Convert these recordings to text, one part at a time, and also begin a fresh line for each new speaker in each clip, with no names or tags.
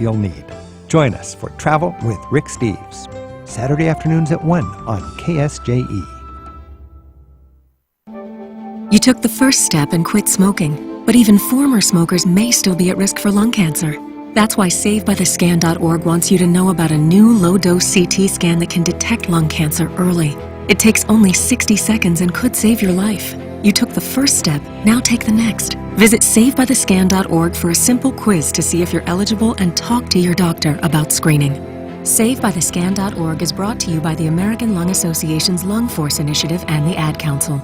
you'll need. Join us for Travel with Rick Steves, Saturday afternoons at 1 on KSJE.
You took the first step and quit smoking, but even former smokers may still be at risk for lung cancer. That's why SaveByTheScan.org wants you to know about a new low-dose CT scan that can detect lung cancer early. It takes only 60 seconds and could save your life. You took the first step, now take the next. Visit SaveByTheScan.org for a simple quiz to see if you're eligible and talk to your doctor about screening. SaveByTheScan.org is brought to you by the American Lung Association's Lung Force Initiative and the Ad Council.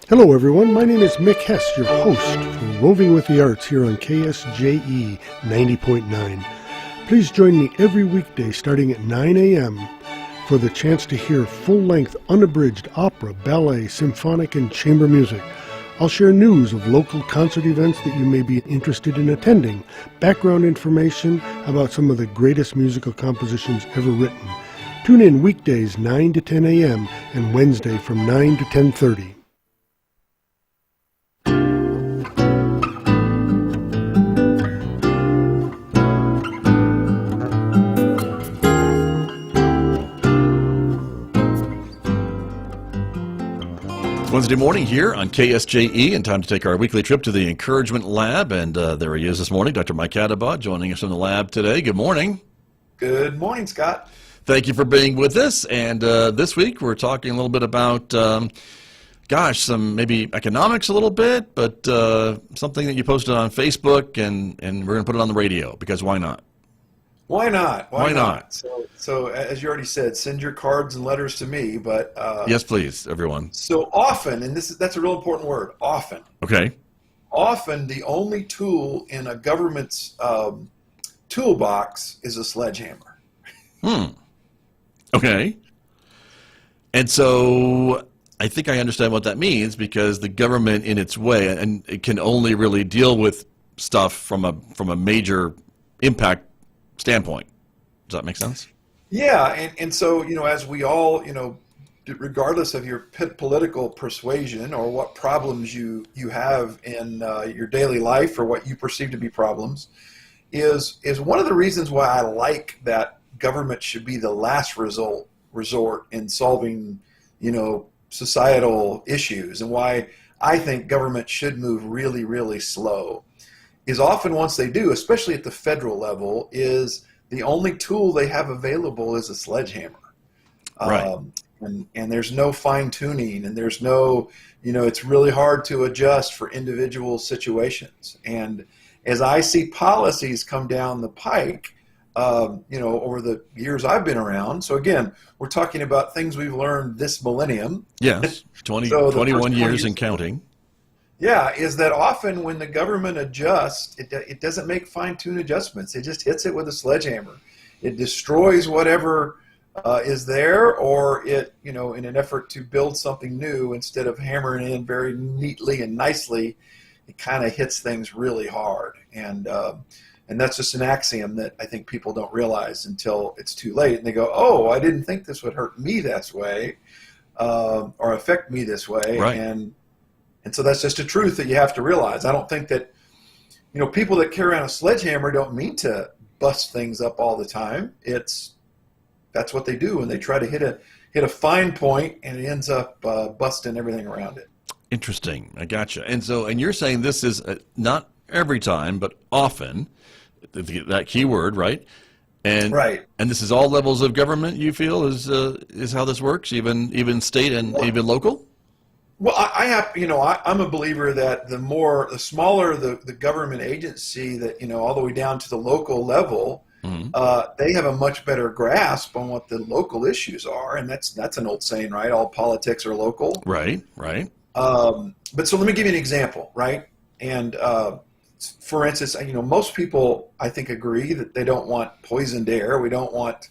Hello everyone, my name is Mick Hess, your host for Roving with the Arts here on KSJE 90.9. Please join me every weekday starting at 9 a.m. for the chance to hear full-length, unabridged opera, ballet, symphonic, and chamber music. I'll share news of local concert events that you may be interested in attending, background information about some of the greatest musical compositions ever written. Tune in weekdays 9 to 10 a.m. and Wednesday from 9 to 10:30.
Wednesday morning here on KSJE, and time to take our weekly trip to the Encouragement Lab. And there he is this morning, Dr. Mike Hattabaugh, joining us from the lab today. Good morning.
Good morning, Scott.
Thank you for being with us. And this week we're talking a little bit about, some maybe economics a little bit, but something that you posted on Facebook, and we're going to put it on the radio, because why not?
Why not?
Why not?
So as you already said, send your cards and letters to me. But
yes, please, everyone.
So often, and that's a real important word. Often.
Okay.
Often, the only tool in a government's toolbox is a sledgehammer.
Okay. And so I think I understand what that means, because the government, in its way, and it can only really deal with stuff from a major impact standpoint. Does that make sense?
Yeah, and so, as we all, regardless of your political persuasion or what problems you have in your daily life or what you perceive to be problems, is one of the reasons why I like that government should be the last resort in solving, societal issues, and why I think government should move really, really slow, is often once they do, especially at the federal level, is the only tool they have available is a sledgehammer.
Right.
And there's no fine tuning, and there's no, it's really hard to adjust for individual situations. And as I see policies come down the pike, over the years I've been around, so again, we're talking about things we've learned this millennium.
Yes, 21 years and counting.
Yeah, is that often when the government adjusts, it doesn't make fine-tune adjustments. It just hits it with a sledgehammer. It destroys whatever is there, or it, in an effort to build something new, instead of hammering in very neatly and nicely, it kind of hits things really hard. And that's just an axiom that I think people don't realize until it's too late. And they go, oh, I didn't think this would hurt me this way, or affect me this way.
Right.
And so that's just a truth that you have to realize. I don't think that, people that carry around a sledgehammer don't mean to bust things up all the time. That's what they do, and they try to hit a fine point, and it ends up busting everything around it.
Interesting. I gotcha. And you're saying this is not every time, but often, that key word, right? And
right.
And this is all levels of government, you feel, is how this works, even state and even local?
Well, I'm a believer that the smaller the government agency, that, all the way down to the local level, they have a much better grasp on what the local issues are. And that's an old saying, right? All politics are local.
Right, right.
But so let me give you an example, right? And for instance, most people, I think, agree that they don't want poisoned air. We don't want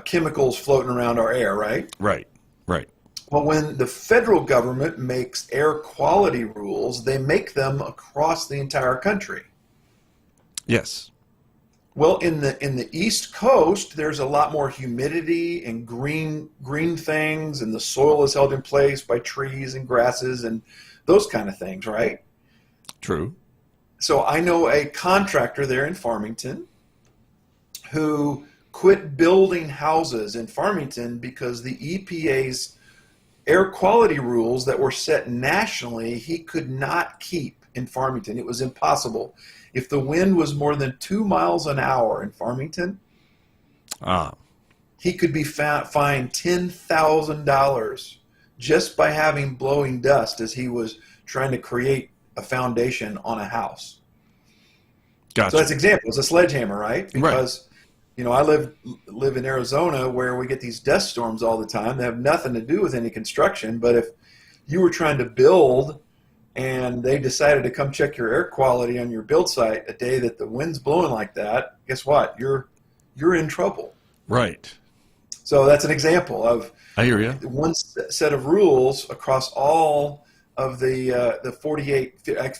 chemicals floating around our air, right?
Right, right.
Well, when the federal government makes air quality rules, they make them across the entire country.
Yes.
Well, in the East Coast, there's a lot more humidity and green things, and the soil is held in place by trees and grasses and those kind of things, right?
True.
so I know a contractor there in Farmington who quit building houses in Farmington because the EPA's air quality rules that were set nationally, he could not keep in Farmington. It was impossible. If the wind was more than 2 miles an hour in Farmington, he could be fined $10,000 just by having blowing dust as he was trying to create a foundation on a house.
Gotcha.
So that's an example. It's a sledgehammer, right? Because I live in Arizona where we get these dust storms all the time. They have nothing to do with any construction. But if you were trying to build and they decided to come check your air quality on your build site a day that the wind's blowing like that, guess what? You're in trouble.
Right.
So that's an example of
I hear you.
One set of rules across all of the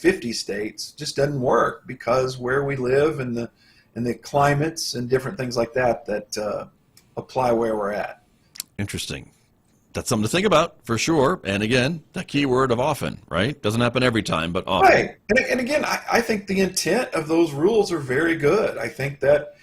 50 states just doesn't work because where we live and the climates and different things like that apply where we're at.
Interesting. That's something to think about for sure. And again, the key word of often, right? Doesn't happen every time, but often.
Right. And again, I think the intent of those rules are very good. I think that,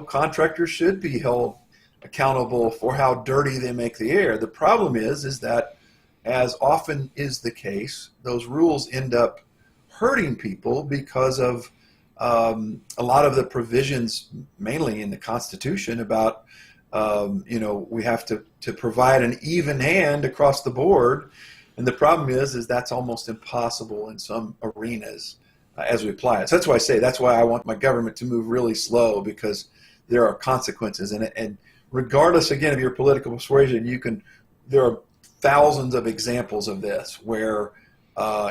contractors should be held accountable for how dirty they make the air. The problem is that, as often is the case, those rules end up hurting people because of a lot of the provisions, mainly in the Constitution, about we have to provide an even hand across the board, and the problem is that's almost impossible in some arenas as we apply it. So that's why I say that's why I want my government to move really slow, because there are consequences in it. And regardless, again, of your political persuasion, there are thousands of examples of this where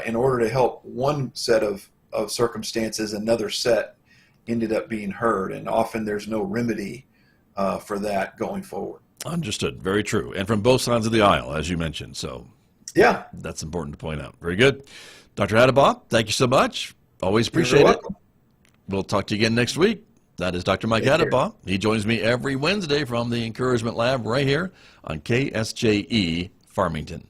in order to help one set of circumstances, another set ended up being hurt, and often there's no remedy for that going forward.
Understood. Very true. And from both sides of the aisle, as you mentioned. So
yeah,
that's important to point out. Very good. Dr. Hattabaugh, thank you so much. Always appreciate it. We'll talk to you again next week. That is Dr. Mike Hattabaugh. He joins me every Wednesday from the Encouragement Lab right here on KSJE Farmington.